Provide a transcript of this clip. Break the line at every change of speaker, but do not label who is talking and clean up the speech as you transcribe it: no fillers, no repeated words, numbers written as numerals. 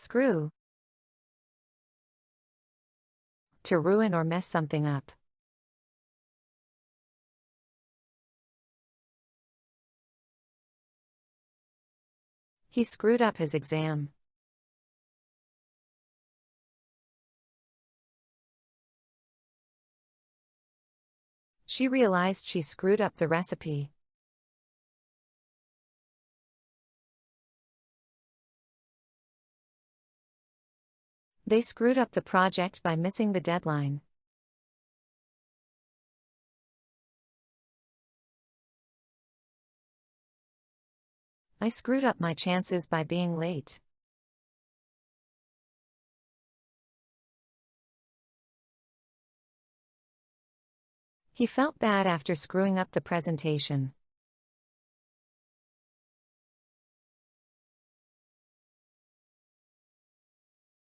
Screw. To ruin or mess something up. He screwed up his exam. She realized she screwed up the recipe. They screwed up the project by missing the deadline. I screwed up my chances by being late. He felt bad after screwing up the presentation.